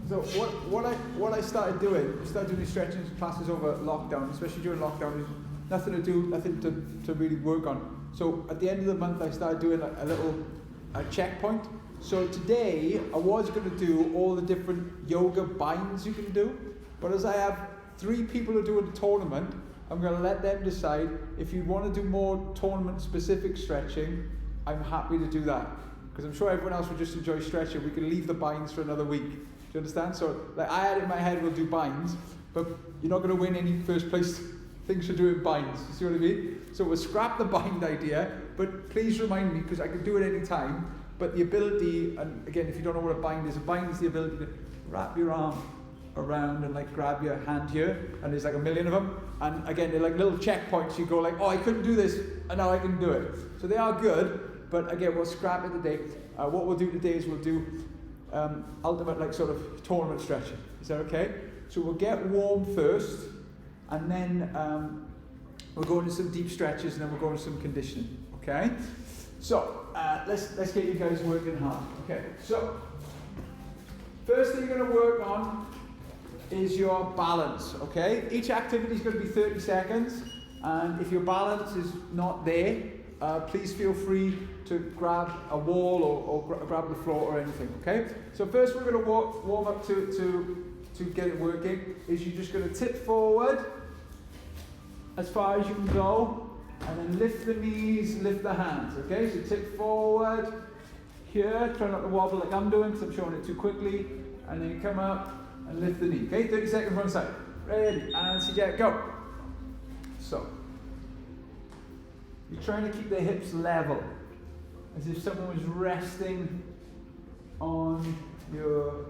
So what I started doing these stretching classes over lockdown, especially during lockdown, is nothing to really work on. So at the end of the month, I started doing a little checkpoint. So today, I was going to do all the different yoga binds you can do, but as I have 3 people who are doing the tournament, I'm going to let them decide. If you want to do more tournament-specific stretching, I'm happy to do that. Because I'm sure everyone else would just enjoy stretching. We can leave the binds for another week. Do you understand? So, like I had in my head, we'll do binds, but you're not going to win any first place things for doing binds. You see what I mean? So we'll scrap the bind idea, but please remind me, because I can do it any time. But the ability, and again, if you don't know what a bind is the ability to wrap your arm around and like grab your hand here, and there's like a million of them. And again, they're like little checkpoints. You go like, oh, I couldn't do this, and now I can do it. So they are good, but again, we'll scrap it today. What we'll do today is we'll do ultimate like sort of tournament stretching. Is that okay? So we'll get warm first, and then we'll go into some deep stretches, and then we'll go into some conditioning. Okay? So let's get you guys working hard. Okay. So first thing you're going to work on is your balance. Okay. Each activity is going to be 30 seconds, and if your balance is not there, please feel free to grab a wall or grab the floor or anything. Okay. So first we're going to warm up to get it working. Is you're just going to tip forward as far as you can go. And then lift the knees, lift the hands, okay? So tip forward here, try not to wobble like I'm doing because I'm showing it too quickly. And then you come up and lift the knee, okay? 30 seconds one side. Ready, and set, go. So, you're trying to keep the hips level, as if someone was resting on your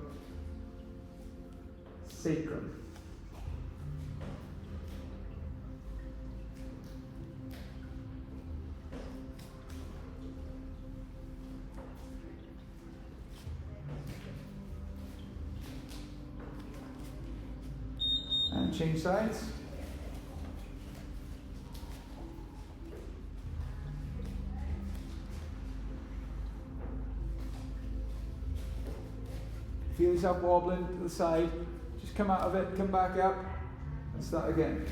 sacrum. And change sides. Feel yourself wobbling to the side. Just come out of it, come back up, and start again.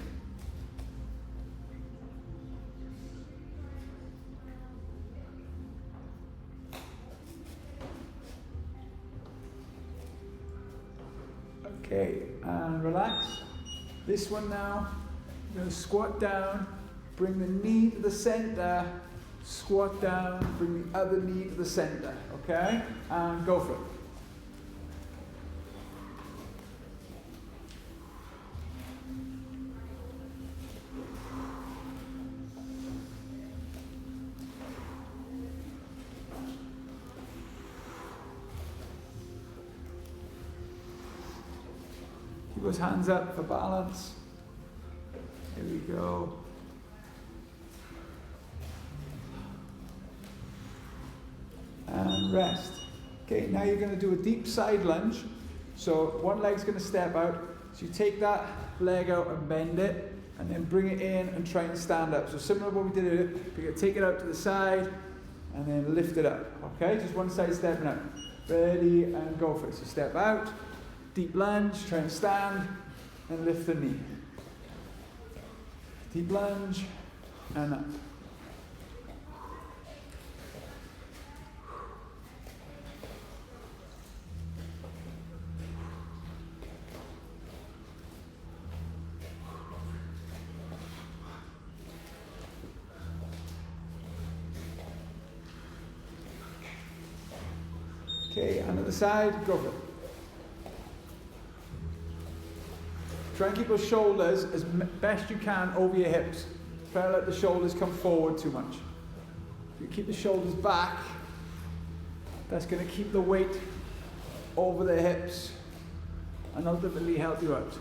Okay, and relax. This one now, you're going to squat down, bring the knee to the center, squat down, bring the other knee to the center, okay? And go for it. Keep those hands up for balance. Here we go. And rest. Okay, now you're going to do a deep side lunge. So one leg's going to step out. So you take that leg out and bend it, and then bring it in and try and stand up. So similar to what we did earlier, you're going to take it out to the side, and then lift it up. Okay, just one side stepping out. Ready, and go for it. So step out. Deep lunge, try and stand, and lift the knee. Deep lunge, and up. Okay, on the other side, go for it. Try and keep your shoulders as best you can over your hips. Try not to let the shoulders come forward too much. If you keep the shoulders back, that's going to keep the weight over the hips and ultimately help you out.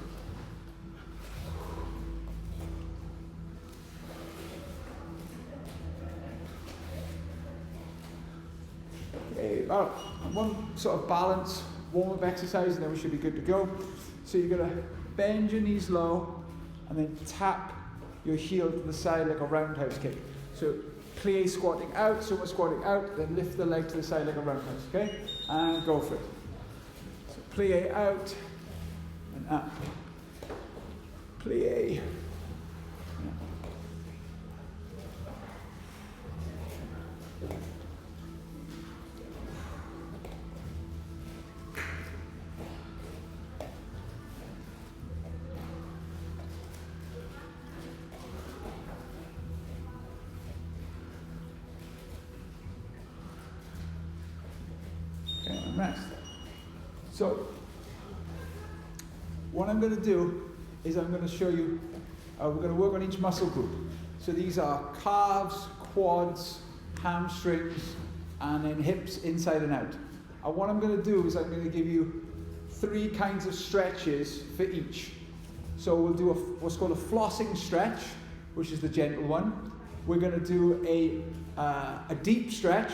Okay, one sort of balance warm-up exercise, and then we should be good to go. So you're going to bend your knees low and then tap your heel to the side like a roundhouse kick. So plie squatting out, so we're squatting out, then lift the leg to the side like a roundhouse, okay? And go for it. So plie out, and up. Plie. Okay, and rest. So, what I'm going to do is I'm going to show you, we're going to work on each muscle group. So these are calves, quads, hamstrings, and then hips inside and out. And what I'm going to do is I'm going to give you 3 kinds of stretches for each. So we'll do what's called a flossing stretch, which is the gentle one. We're going to do a deep stretch.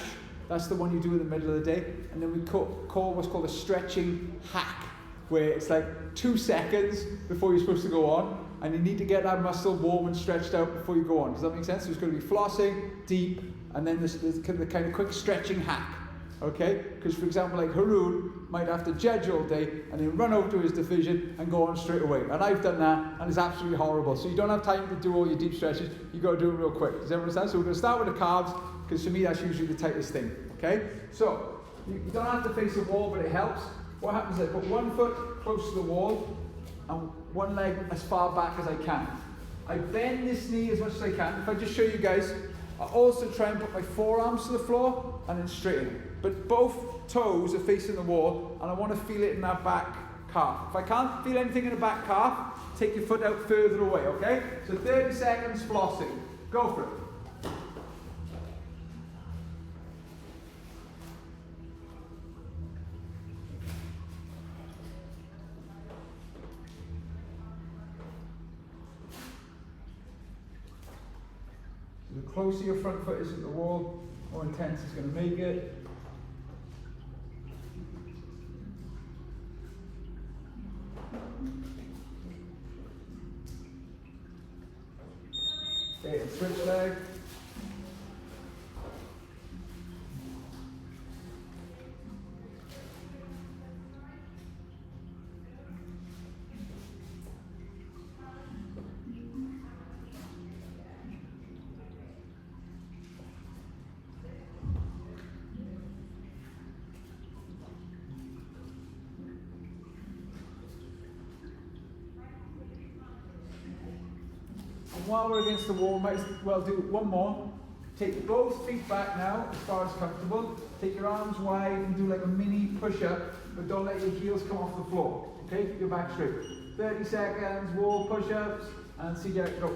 That's the one you do in the middle of the day. And then we call what's called a stretching hack, where it's like 2 seconds before you're supposed to go on, and you need to get that muscle warm and stretched out before you go on. Does that make sense? So it's going to be flossing, deep, and then there's the kind of quick stretching hack. Okay? Because for example, like Haroon might have to judge all day and then run over to his division and go on straight away. And I've done that, and it's absolutely horrible. So you don't have time to do all your deep stretches. You've got to do it real quick. Does everyone understand? So we're going to start with the calves, because for me that's usually the tightest thing. Okay? So you don't have to face the wall, but it helps. What happens is I put one foot close to the wall and one leg as far back as I can. I bend this knee as much as I can. If I just show you guys, I also try and put my forearms to the floor and then straighten. But both toes are facing the wall, and I want to feel it in that back calf. If I can't feel anything in the back calf, take your foot out further away, okay? So 30 seconds flossing. Go for it. The closer your front foot is at the wall, more intense it's going to make it. Okay, and switch leg. While we're against the wall, we might as well do one more. Take both feet back now, as far as comfortable. Take your arms wide and do like a mini push-up, but don't let your heels come off the floor. Okay, keep your back straight. 30 seconds, wall push-ups, and see how it go.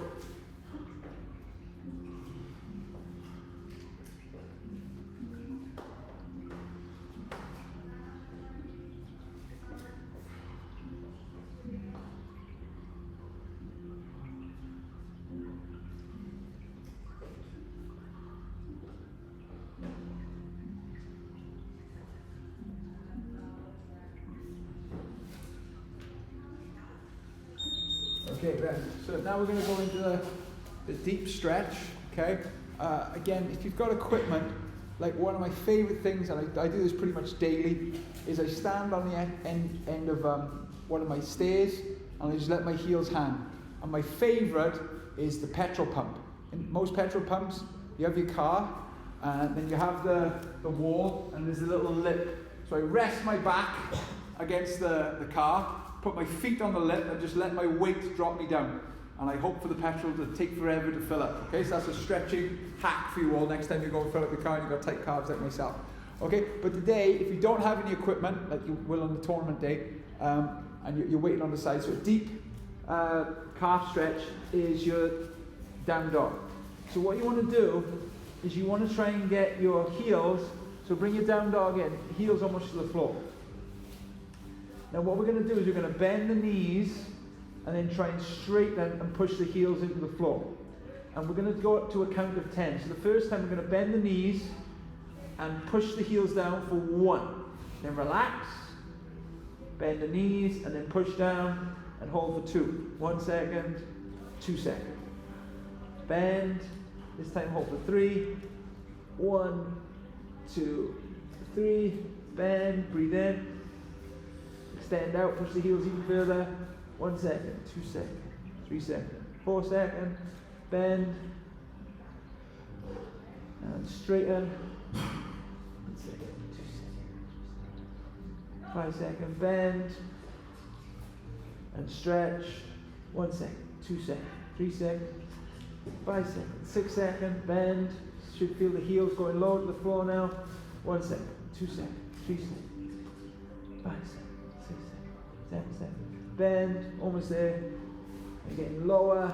Okay, then, so now we're going to go into the deep stretch, okay? Again, if you've got equipment, like one of my favourite things, and I do this pretty much daily, is I stand on the end of one of my stairs, and I just let my heels hang. And my favourite is the petrol pump. In most petrol pumps, you have your car, and then you have the wall, and there's a little lip. So I rest my back against the car, put my feet on the lip, and just let my weight drop me down. And I hope for the petrol to take forever to fill up. Okay, so that's a stretching hack for you all next time you go and fill up your car and you've got tight calves like myself. Okay, but today, if you don't have any equipment, like you will on the tournament day, and you're waiting on the side, so a deep calf stretch is your down dog. So what you want to do is you want to try and get your heels, so bring your down dog in, heels almost to the floor. Now what we're going to do is we're going to bend the knees and then try and straighten and push the heels into the floor. And we're going to go up to a count of 10. So the first time we're going to bend the knees and push the heels down for 1. Then relax, bend the knees and then push down and hold for 2. 1 second, 2 seconds. Bend, this time hold for 3. 1, 2, 3, bend, breathe in. extend out, push the heels even further. 1 second, 2 seconds, 3 seconds, 4 seconds, bend, and straighten. 1 second, 2 seconds, 5 seconds, bend, and stretch. 1 second, 2 seconds, 3 seconds, 5 seconds, 6 seconds, bend. Should feel the heels going low to the floor now. 1 second, 2 seconds, 3 seconds, 5 seconds, 6 seconds, 7 seconds, bend, almost there. And getting lower.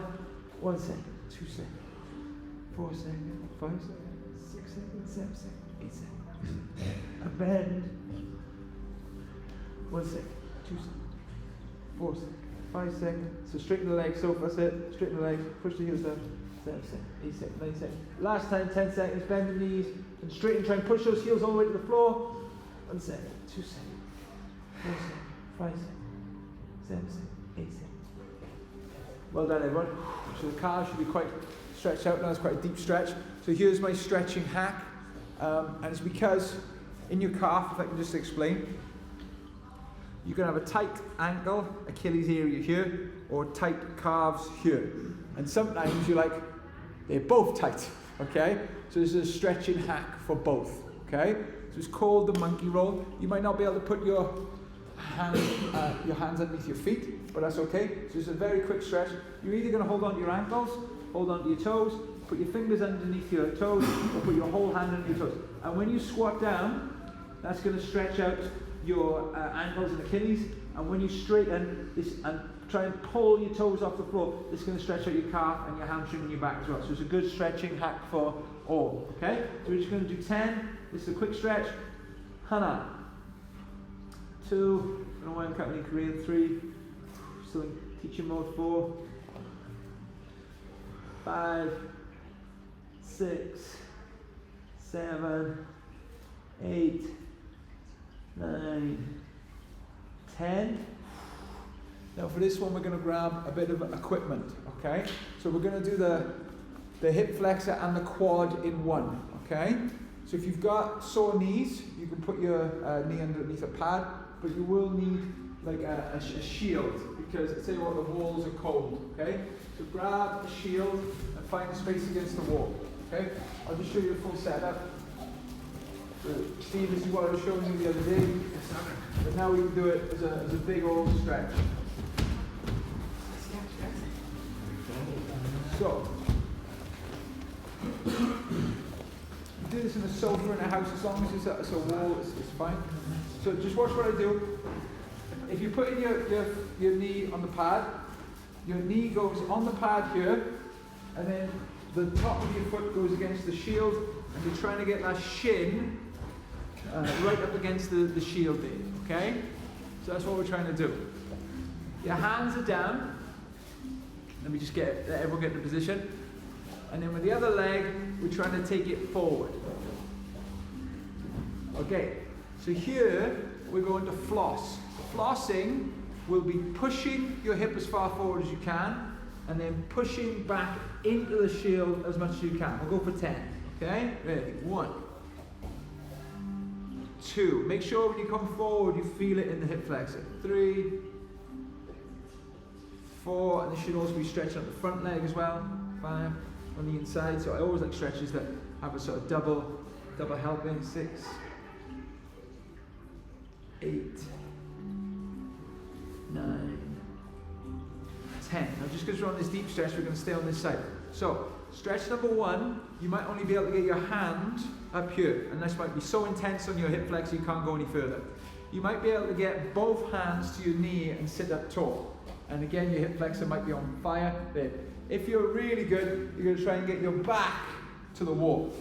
1 second, 2 seconds, 4 seconds, 5 seconds, 6 seconds, 7 seconds, 8 seconds. And bend. 1 second, 2 seconds, 4 seconds, 5 seconds. So straighten the legs, so that's it. Straighten the legs, push the heels down. 7 seconds, 8 seconds, 9 seconds. Last time, 10 seconds, bend the knees and straighten. Try and push those heels all the way to the floor. 1 second, 2 seconds, 4 seconds, 5 seconds, 7 seconds, 8 seconds. Well done, everyone. So the calves should be quite stretched out now. It's quite a deep stretch. So here's my stretching hack. And it's because in your calf, if I can just explain, you can have a tight ankle, Achilles area here, or tight calves here. And sometimes you're like, they're both tight, okay? So this is a stretching hack for both, okay? So it's called the monkey roll. You might not be able to put your hands underneath your feet, but that's okay. So it's a very quick stretch. You're either going to hold on to your ankles, hold on to your toes, put your fingers underneath your toes, or put your whole hand under your toes. And when you squat down, that's going to stretch out your ankles and Achilles. And when you straighten this and try and pull your toes off the floor, it's going to stretch out your calf and your hamstring and your back as well. So it's a good stretching hack for all. Okay? So we're just going to do 10. This is a quick stretch. Hana. 2. I don't know why I'm counting in Korean. 3. Still in teaching mode. 4. 5. 6. 7. 8. 9. 10. Now for this one we're going to grab a bit of equipment, okay? So we're going to do the hip flexor and the quad in one, okay? So if you've got sore knees, you can put your knee underneath a pad, but you will need like a shield, because I tell you what, the walls are cold, okay? So grab a shield and find a space against the wall, okay? I'll just show you the full setup. So Steve, this is what I was showing you the other day, but now we can do it as a big old stretch. So, do this in a sofa in a house, as long as it's a wall, it's fine. So just watch what I do. If you put in your knee on the pad, your knee goes on the pad here, and then the top of your foot goes against the shield, and you're trying to get that shin right up against the shield there, okay? So that's what we're trying to do. Your hands are down. Let me just let everyone get in position. And then with the other leg, we're trying to take it forward. Okay, so here we're going to floss. Flossing will be pushing your hip as far forward as you can, and then pushing back into the shield as much as you can. We'll go for 10. Okay? Ready? 1. 2. Make sure when you come forward, you feel it in the hip flexor. 3. 4, and this should also be stretching up the front leg as well. 5 on the inside. So I always like stretches that have a sort of double helping. 6, 8, 9, 10. Now just because we're on this deep stretch, we're going to stay on this side. So stretch number 1, you might only be able to get your hand up here, and this might be so intense on your hip flexor you can't go any further. You might be able to get both hands to your knee and sit up tall. And again, your hip flexor might be on fire there. If you're really good, you're going to try and get your back to the wall.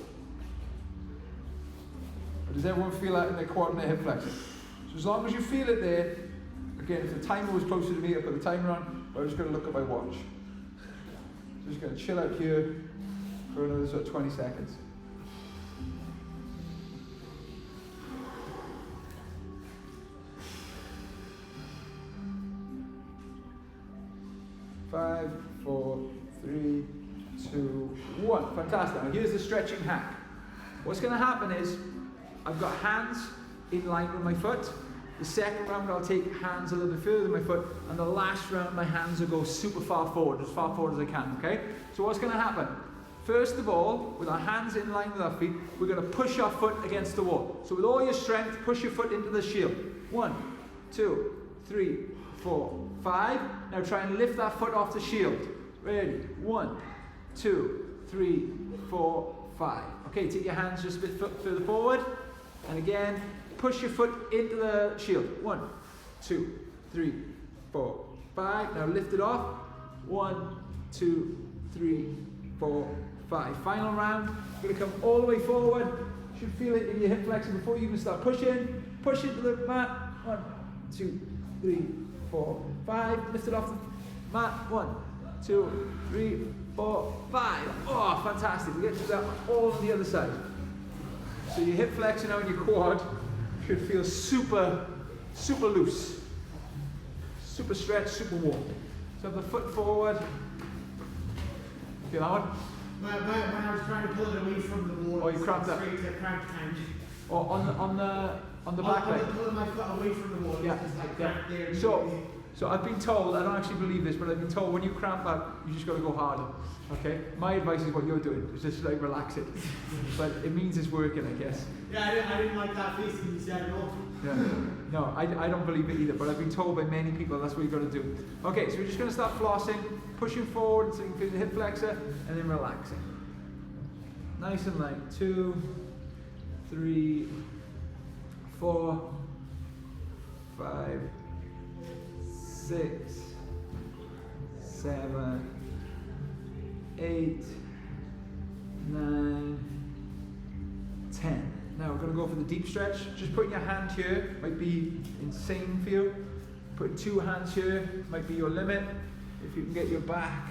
But does everyone feel that in their quad and their hip flexor? So as long as you feel it there, again, if the timer was closer to me, I'd put the timer on, but I'm just going to look at my watch. So just going to chill out here for another sort of 20 seconds. Five, 4, 3, 2, 1. Fantastic. Now here's the stretching hack. What's going to happen is I've got hands in line with my foot, The second round I'll take hands a little bit further than my foot, and the last round my hands will go super far forward as I can, okay? So what's going to happen? First of all, with our hands in line with our feet, we're going to push our foot against the wall. So with all your strength, push your foot into the shield. 1, 2, 3, 4, 5. Now try and lift that foot off the shield. Ready? 1, 2, 3, 4, 5. Okay, take your hands just a bit further forward. And again, push your foot into the shield. 1, 2, 3, 4, 5. Now lift it off. 1, 2, 3, 4, 5. Final round. You're going to come all the way forward. You should feel it in your hip flexor before you even start pushing. Push into the mat. 1, 2, 3, 4, 5. Lift it off the mat. 1, 2, 3, 4, 5. Oh, fantastic. We get to that all on the other side. So your hip flexor now and your quad should feel super, super loose. Super stretched, super warm. So have the foot forward. Feel that one? When I was trying to pull it away from the wall, oh, you cramped up. Straight to cramp time. Or on the back leg. I was pulling my foot away from the wall. Yeah. It's like cramp there. So I've been told, I don't actually believe this, but I've been told when you cramp up, you just got to go harder. Okay? My advice is what you're doing. It's just like relax it. But it means it's working, I guess. Yeah, I didn't like that face when you said it all. Yeah. No, I don't believe it either, but I've been told by many people that's what you've got to do. Okay, so we're just going to start flossing, pushing forward so you can feel the hip flexor, and then relaxing. Nice and light. 2, 3, 4, 5, 6, 7, 8, 9, 10. Now we're going to go for the deep stretch. Just putting your hand here might be insane for you. Putting 2 hands here might be your limit. If you can get your back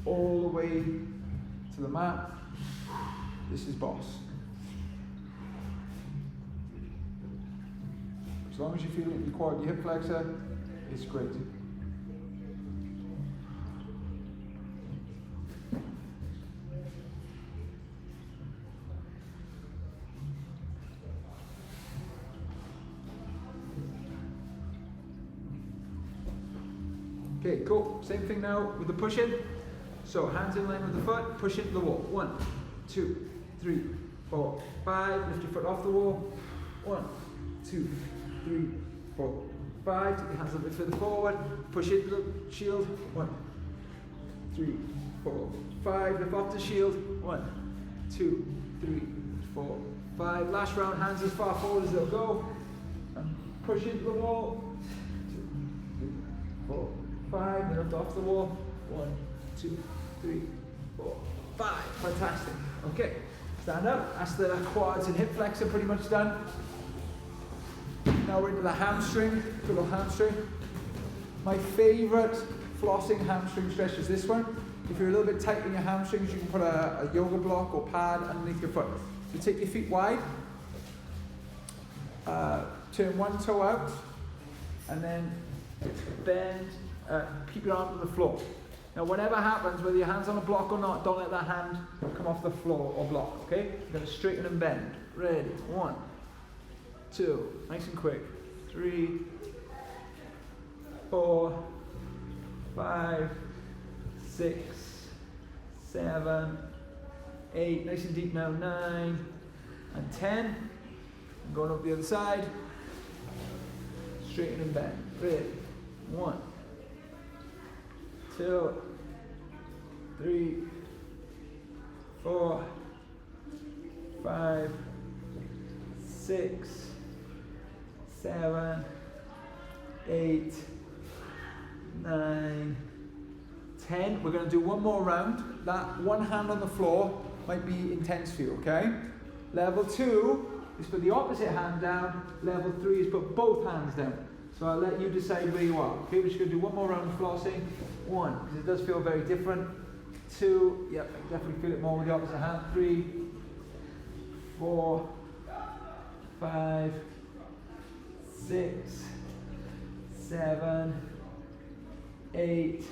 all the way to the mat, this is boss. As long as you feel it in your quad, your hip flexor, it's great. Okay, cool. Same thing now with the push-in. So hands in line with the foot, push into the wall. 1, 2, 3, 4, 5. Lift your foot off the wall. 1, 2, 3, 4, 5. Take your hands a little bit further forward. Push into the shield. 1, 3, 4, 5. Lift off the shield. 1, 2, 3, 4, 5. Last round, hands as far forward as they'll go. And push into the wall. 2, 3, 4, 5. Then lift off the wall. 1, 2, 3, 4, 5. Fantastic. Okay, stand up. That's the quads and hip flexor pretty much done. Now we're into the hamstring, little hamstring. My favourite flossing hamstring stretch is this one. If you're a little bit tight in your hamstrings, you can put a yoga block or pad underneath your foot. So take your feet wide, turn one toe out, and then bend, keep your arm to the floor. Now whatever happens, whether your hand's on a block or not, don't let that hand come off the floor or block, okay? You're going to straighten and bend. Ready? 1, 2, nice and quick. 3, 4, 5, 6, 7, 8, nice and deep now, 9, and 10. I'm going up the other side. Straighten and bend. Ready? 1, 2, 3, 4, 5, 6, 7, 8, 9, 10. We're going to do one more round. That one hand on the floor might be intense for you, okay? Level 2 is put the opposite hand down. Level 3 is put both hands down. So I'll let you decide where you are. Okay, we're just going to do one more round of flossing. 1, because it does feel very different. 2, yep, I can definitely feel it more with the opposite hand. 3, 4, 5, 6, 7, 8,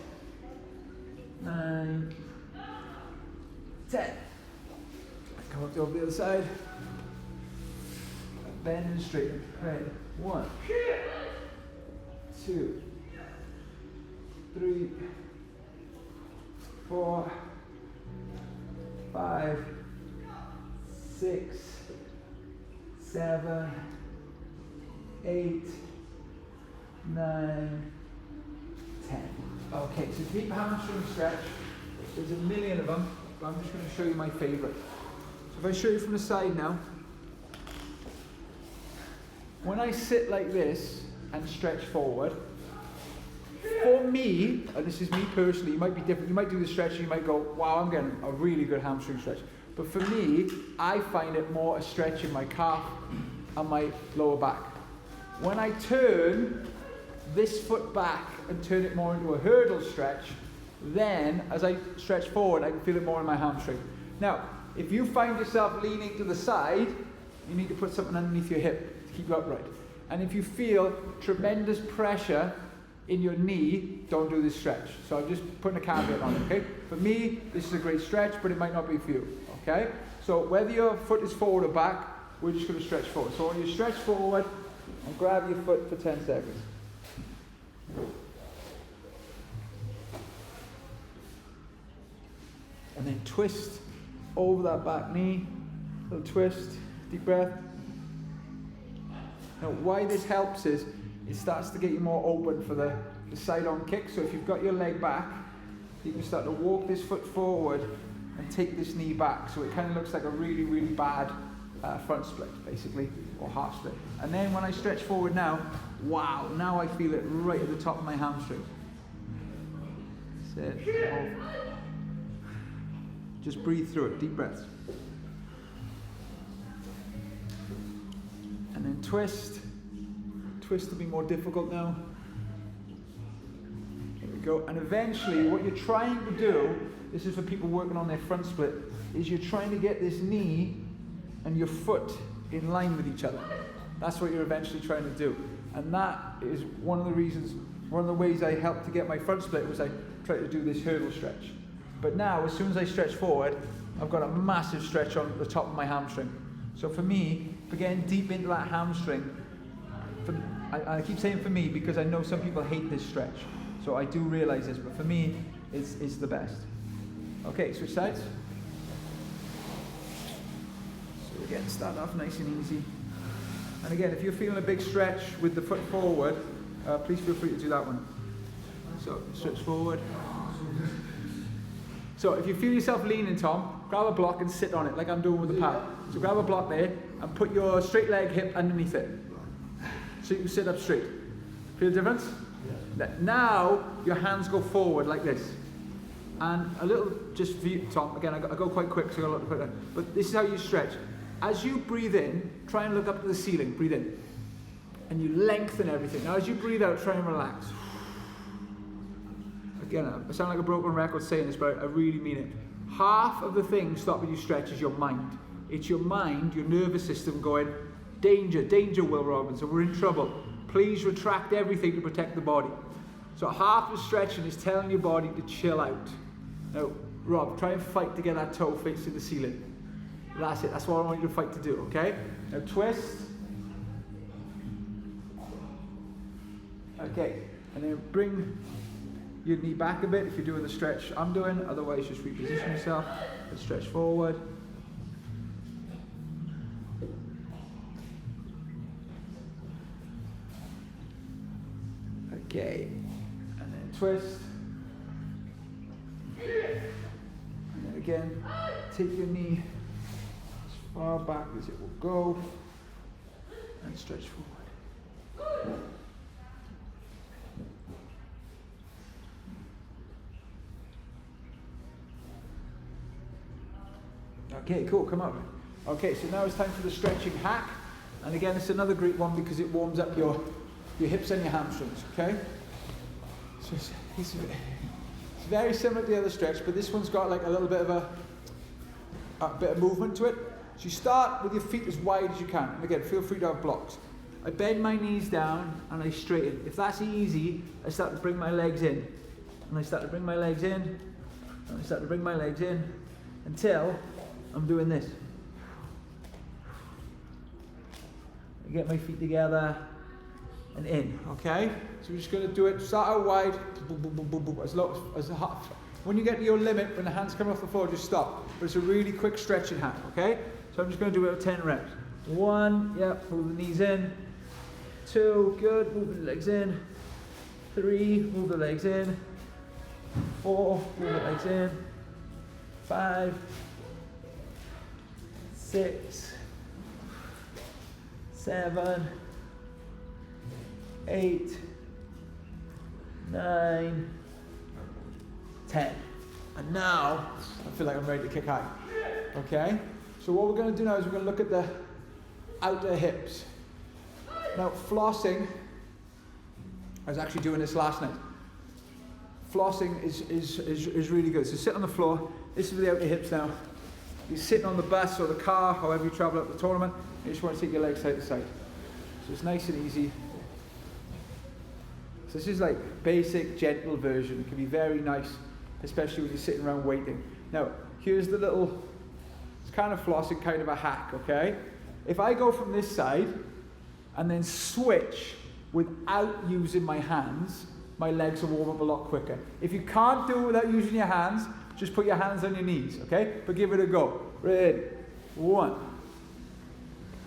9, 10. Come up to over the other side. bend and straighten. Ready? 1, 2, 3, 4, 5, 6, 7, 8, 9, 10. Okay, so deep hamstring stretch. There's a million of them, but I'm just going to show you my favourite. So if I show you from the side now, when I sit like this and stretch forward, for me, and this is me personally, you might be different, you might do the stretch and you might go, wow, I'm getting a really good hamstring stretch. But for me, I find it more a stretch in my calf and my lower back. When I turn this foot back and turn it more into a hurdle stretch, then as I stretch forward, I can feel it more in my hamstring. Now, if you find yourself leaning to the side, you need to put something underneath your hip to keep you upright. And if you feel tremendous pressure in your knee, don't do this stretch. So I'm just putting a caveat on it, okay? For me, this is a great stretch, but it might not be for you, okay? So whether your foot is forward or back, we're just going to stretch forward. So when you stretch forward, and grab your foot for 10 seconds. And then twist over that back knee, little twist, deep breath. Now why this helps is, it starts to get you more open for the side-on kick. So if you've got your leg back, you can start to walk this foot forward and take this knee back. So it kind of looks like a really, really bad front split, basically, or half split. And then when I stretch forward now, wow, now I feel it right at the top of my hamstring. That's it. Hold. Just breathe through it, deep breaths. And then twist. Twist to be more difficult now. There we go. And eventually, what you're trying to do, this is for people working on their front split, is you're trying to get this knee and your foot in line with each other. That's what you're eventually trying to do. And that is one of the reasons, one of the ways I helped to get my front split was I tried to do this hurdle stretch. But now, as soon as I stretch forward, I've got a massive stretch on the top of my hamstring. So for me, for getting deep into that hamstring, I keep saying for me because I know some people hate this stretch. So I do realize this, but for me, it's the best. Okay, switch sides. So again, start off nice and easy. And again, if you're feeling a big stretch with the foot forward, please feel free to do that one. So stretch forward. So if you feel yourself leaning, Tom, grab a block and sit on it like I'm doing with the pad. So grab a block there and put your straight leg hip underneath it. So you can sit up straight. Feel the difference? Yeah. Now your hands go forward like this. And a little, just for you, Tom, again I go quite quick so I got a lot to put in. But this is how you stretch. As you breathe in, try and look up to the ceiling, breathe in. And you lengthen everything. Now as you breathe out, try and relax. Again, I sound like a broken record saying this, but I really mean it. Half of the thing stopping you stretch is your mind. It's your mind, your nervous system going, danger, danger, Will Robinson, we're in trouble. Please retract everything to protect the body. So half the stretching is telling your body to chill out. Now, Rob, try and fight to get that toe facing the ceiling. That's it, that's what I want you to fight to do, okay? Now twist. Okay, and then bring your knee back a bit if you're doing the stretch I'm doing, otherwise just reposition yourself and stretch forward. Okay, and then twist. And then again, take your knee as far back as it will go and stretch forward. Okay, cool, come up. Okay, so now it's time for the stretching hack. And again, it's another great one because it warms up your hips and your hamstrings, okay? So it's very similar to the other stretch, but this one's got like a little bit of a bit of movement to it. So you start with your feet as wide as you can. And again, feel free to have blocks. I bend my knees down and I straighten. If that's easy, I start to bring my legs in. And I start to bring my legs in, and I start to bring my legs in until I'm doing this. get my feet together, and in. Okay? So we're just going to do it, start out wide, boom, boom, boom, boom, boom, as low, as hard. When you get to your limit, when the hands come off the floor, just stop. But it's a really quick stretching hack, okay? So I'm just going to do it with 10 reps. 1, yep, move the knees in. 2, good, move the legs in. 3, move the legs in. 4, move the legs in. 5, 6, 7, 8, 9, 10. And now, I feel like I'm ready to kick high. Okay? So what we're going to do now is we're going to look at the outer hips. Now, flossing, I was actually doing this last night. Flossing is really good. So sit on the floor. This is for the outer hips now. You're sitting on the bus or the car, however you travel up the tournament. You just want to take your legs side to side. So it's nice and easy. So this is like basic, gentle version. It can be very nice, especially when you're sitting around waiting. Now, here's the little, it's kind of flossing, kind of a hack, okay? If I go from this side and then switch without using my hands, my legs will warm up a lot quicker. If you can't do it without using your hands, just put your hands on your knees, okay? But give it a go. Ready? 1,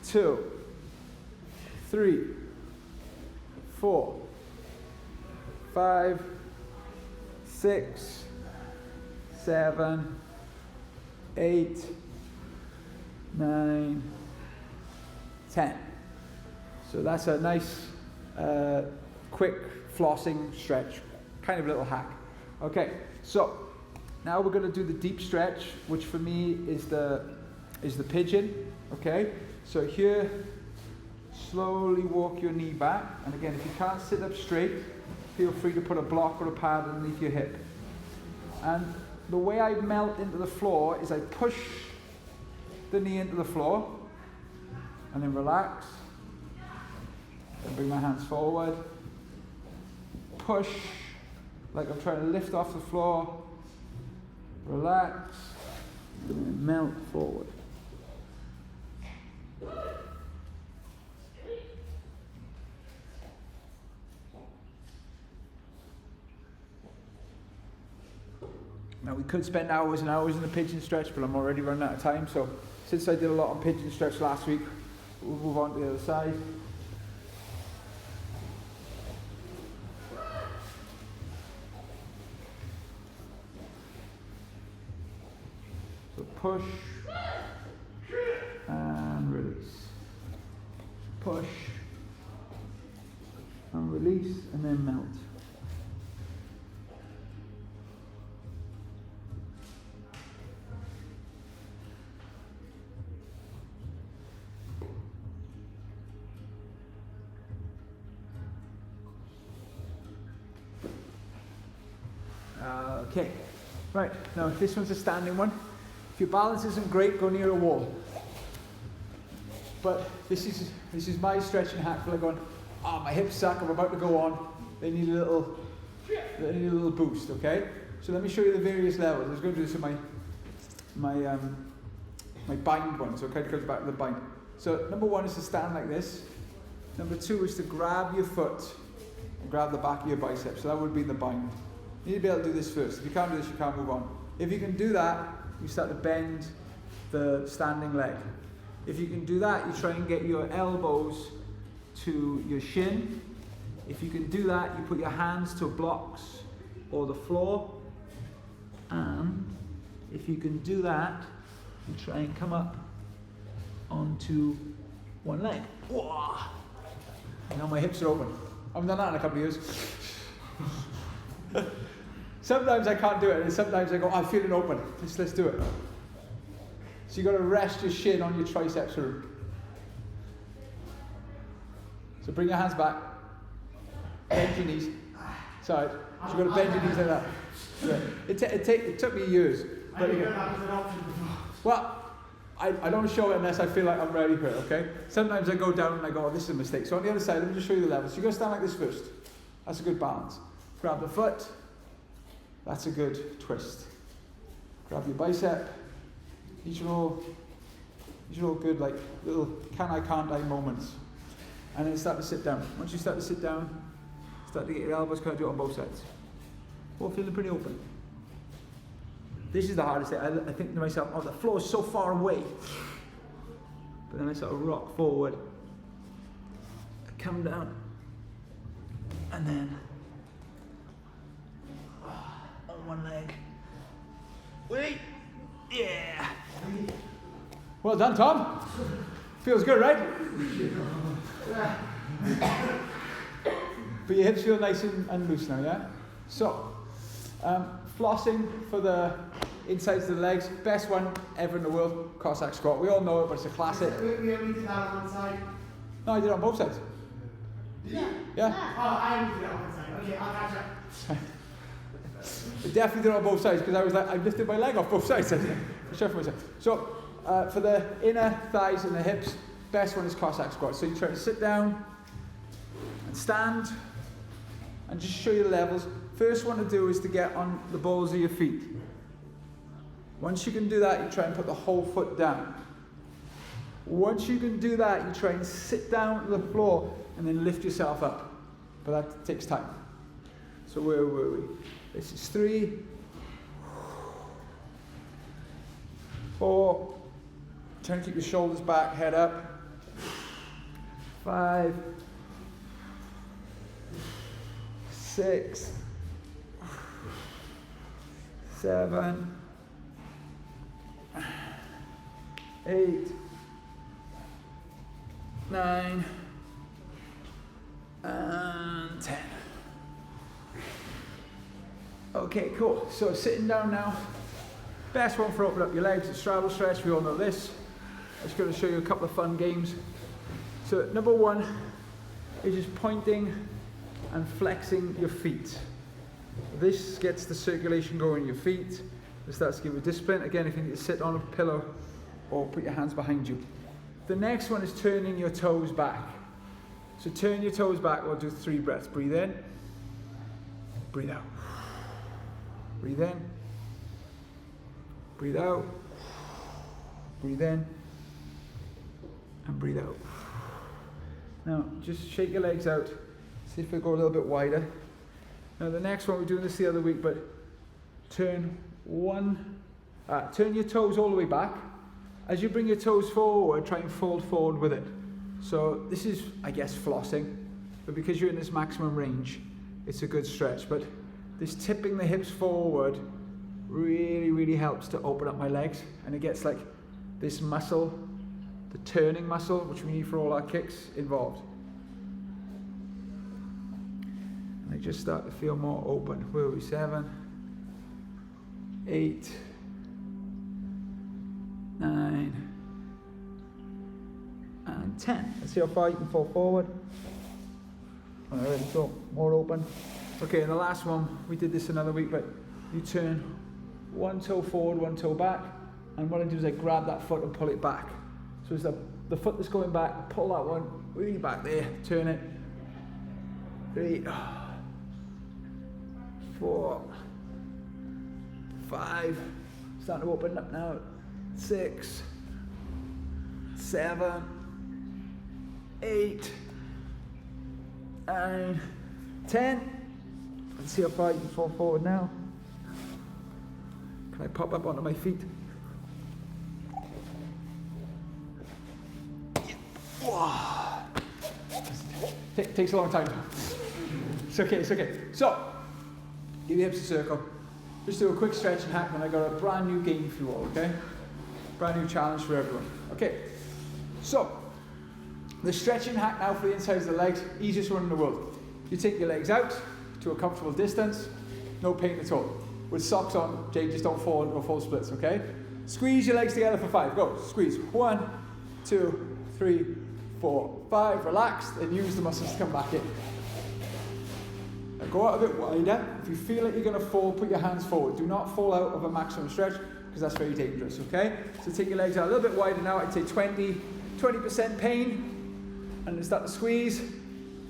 2, 3, 4, 5, 6, 7, 8, 9, 10. So that's a nice, quick flossing stretch, kind of little hack. Okay, so now we're going to do the deep stretch, which for me is the pigeon. Okay, so here, slowly walk your knee back, and again, if you can't sit up straight, feel free to put a block or a pad underneath your hip. And the way I melt into the floor is I push the knee into the floor, and then relax, and bring my hands forward, push, like I'm trying to lift off the floor, relax, and then melt forward. Now we could spend hours and hours in the pigeon stretch, but I'm already running out of time, so since I did a lot on pigeon stretch last week, we'll move on to the other side. So push and release. Push and release, and then melt. Okay, right, now this one's a standing one. If your balance isn't great, go near a wall. But this is my stretching hack for like going, my hips suck, I'm about to go on. They need a little boost, okay? So let me show you the various levels. I was going to do this in my bind one, so it kind of comes back to the bind. So number 1 is to stand like this. Number 2 is to grab your foot and grab the back of your bicep. So that would be the bind. You need to be able to do this first. If you can't do this, you can't move on. If you can do that, you start to bend the standing leg. If you can do that, you try and get your elbows to your shin. If you can do that, you put your hands to blocks or the floor. And if you can do that, you try and come up onto one leg. Whoa. Now my hips are open. I haven't done that in a couple of years. Sometimes I can't do it, and sometimes I go, I'm feeling open. Let's do it. So you've got to rest your shin on your triceps root. So bring your hands back, bend your knees. Sorry, so you've got to bend your knees like that. Yeah. It took me years. I didn't know that was an option before. Well, I don't show it unless I feel like I'm ready for it, okay? Sometimes I go down and I go, this is a mistake. So on the other side, let me just show you the levels. So you're going to stand like this first. That's a good balance. Grab the foot. That's a good twist. Grab your bicep. These are all good, like little can I, can't I moments. and then start to sit down. Once you start to sit down, start to get your elbows, kind of do it on both sides. All feeling pretty open. This is the hardest thing. I think to myself, oh, the floor is so far away. But then I sort of rock forward, I come down, and then on one leg. Wait, yeah. Well done, Tom. Feels good, right? But your hips feel nice and loose now, yeah? So, flossing for the insides of the legs, best one ever in the world, Cossack squat. We all know it, but it's a classic. We only did that on one side. No, I did it on both sides. Yeah. Yeah? Oh, I only did that on one side. Okay, I'll catch up. I definitely did it on both sides because I was like, I lifted my leg off both sides. So, for the inner thighs and the hips, best one is Cossack squat. So you try to sit down and stand and just show you the levels. First one to do is to get on the balls of your feet. Once you can do that, you try and put the whole foot down. Once you can do that, you try and sit down to the floor and then lift yourself up. But that takes time. So where were we? This is 3, 4, try and keep your shoulders back, head up. 5, 6, 7, 8, 9, and 10. Okay, cool. So sitting down now. Best one for opening up your legs, the straddle stretch. We all know this. I'm just going to show you a couple of fun games. So number one is just pointing and flexing your feet. This gets the circulation going in your feet. It starts to give you discipline. Again, if you need to sit on a pillow or put your hands behind you. The next one is turning your toes back. So turn your toes back. We'll do 3 breaths. Breathe in. Breathe out. Breathe in. Breathe out. Breathe in. And breathe out. Now, just shake your legs out. See if we go a little bit wider. Now, the next one, we're doing this the other week, but turn your toes all the way back. As you bring your toes forward, try and fold forward with it. So this is, I guess, flossing, but because you're in this maximum range, it's a good stretch. But this tipping the hips forward really, really helps to open up my legs, and it gets like this muscle, the turning muscle, which we need for all our kicks, involved. And I just start to feel more open. Where are we? 7, 8, 9, and 10. Let's see how far you can fall forward. Alright, so more open. Okay, and the last one, we did this another week, but you turn one toe forward, one toe back, and what I do is I grab that foot and pull it back. So it's the foot that's going back, pull that one really back there, turn it. 3, 4, 5, starting to open up now. 6, 7, 8, 9, 10. Let's see how far you can fall forward now. Can I pop up onto my feet? Whoa. Takes a long time. It's okay, it's okay. So, give your hips a circle. Just do a quick stretch and hack, and I got a brand new game for you all, okay? Brand new challenge for everyone. Okay, so, the stretching hack now for the insides of the legs, easiest one in the world. You take your legs out to a comfortable distance, no pain at all. With socks on, Jay, just don't fall into full splits, okay? Squeeze your legs together for 5, go, squeeze. 1, 2, 3, 4, 5, relax, then use the muscles to come back in. Now go out a bit wider. If you feel like you're gonna fall, put your hands forward. Do not fall out of a maximum stretch, because that's very dangerous, okay? So take your legs out a little bit wider now. I'd say 20% pain, and then start to squeeze.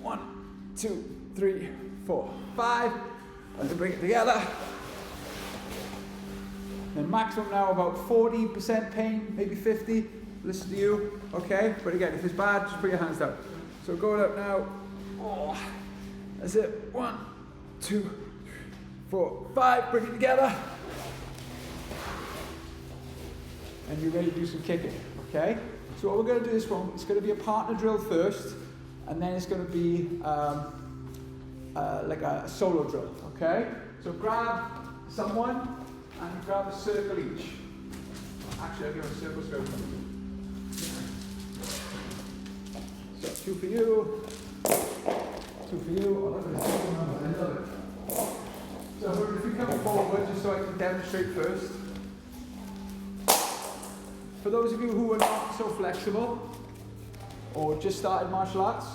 1, 2, 3, 4, 5, and then bring it together. Then maximum now about 40% pain, maybe 50. Listen to you, okay? But again, if it's bad, just put your hands down. So going up now. Oh, that's it. 1, 2, 4, 5. Bring it together. And you're ready to do some kicking, okay? So what we're going to do this one, it's going to be a partner drill first, and then it's going to be like a solo drill, okay? So grab someone and grab a circle each. Actually, I'll give a circle straight. So 2 for you, 2 for you. Oh, look at this. I love it. So if you come forward, just so I can demonstrate first. For those of you who are not so flexible or just started martial arts,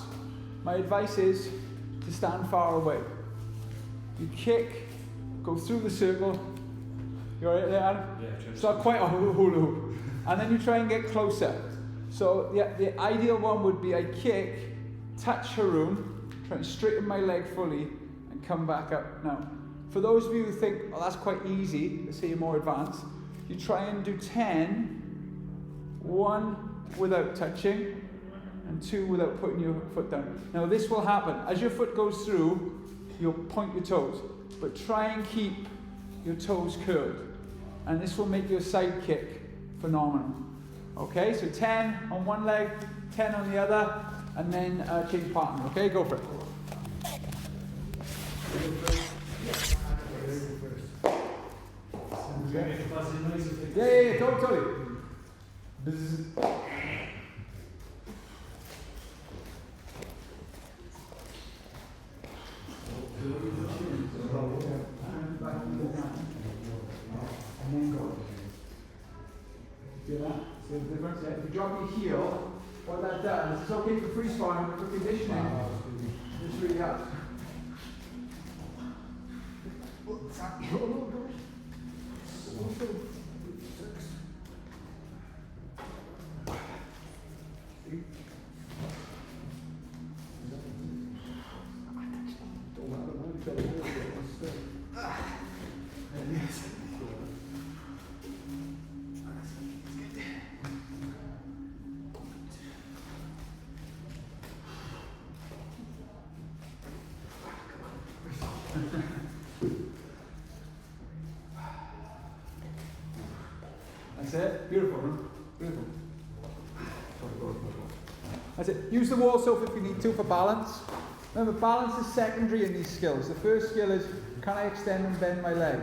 my advice is to stand far away. You kick, go through the circle. You alright there, Adam? Yeah. It's not quite a hula hoop. And then you try and get closer. So the ideal one would be I kick, touch Haroon, try and straighten my leg fully, and come back up. Now, for those of you who think, oh, that's quite easy, let's say you're more advanced, you try and do 10, 1 without touching, and 2 without putting your foot down. Now this will happen. As your foot goes through, you'll point your toes, but try and keep your toes curled. And this will make your side kick phenomenal. Okay, so 10 on one leg, 10 on the other, and then change partner. Okay, go for it. Yeah, totally. Bzz. See that? See the difference? Yeah. If you drop your heel, what that does, it's okay for free sparring, but for conditioning, this really helps. That's it. Beautiful, huh? Beautiful. That's it. Use the wall sofa if you need to for balance. Remember, balance is secondary in these skills. The first skill is, can I extend and bend my leg?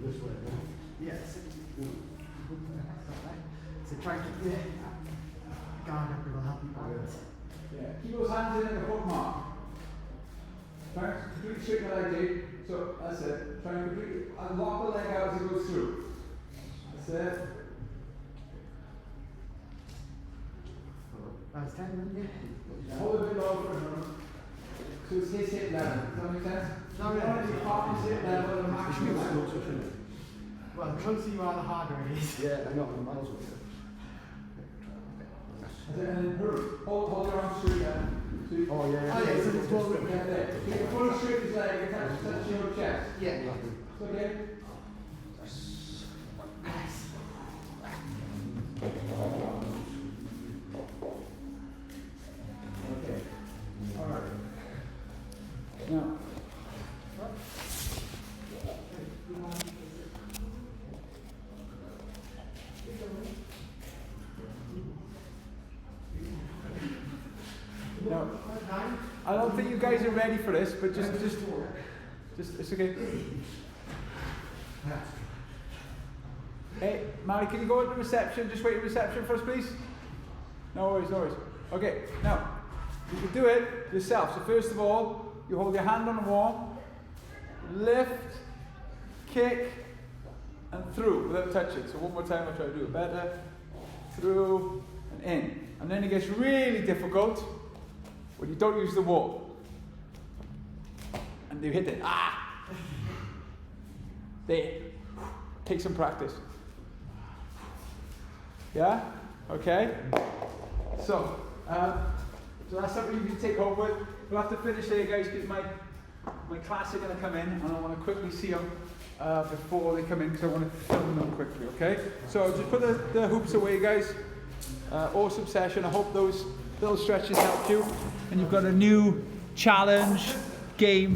This way, no? Yes. So try and keep the guard up, it will help you balance. Yeah, keep those hands in like a foot mark. Try and completely straighten the leg in. So that's it. Try and completely unlock the leg out as it goes through. That's it. That's 10 minutes. Hold a bit lower for a moment. So it's his hip level. Does that make sense? No, You want it to be partner's hip level and maximum level. Well, the closer you are, the harder it is. Yeah, I know, I'm miles away. And then hold your arms straight down. So you, Oh, yeah, yeah. Oh, yeah, so it's well written. yeah, there. So you can fully straight his leg and touch your chest. Yeah. It's okay? Okay. Alright. Now. Now, I don't think you guys are ready for this, but just, it's okay. Hey, Mary, can you go into reception? Just wait at reception for us, please. No worries, no worries. Okay, now, you can do it yourself. So first of all, you hold your hand on the wall, lift, kick, and through without touching. So one more time, I'll try to do it better. Through and in. And then it gets really difficult when you don't use the wall. And you hit it. Ah! There. Take some practice. Yeah? Okay? So that's something you can take home with. We'll have to finish there, guys, because my class are going to come in, and I want to quickly see them before they come in, because I want to film them quickly, okay? So just put the hoops away, guys. Awesome session. I hope those little stretches helped you, and you've got a new challenge game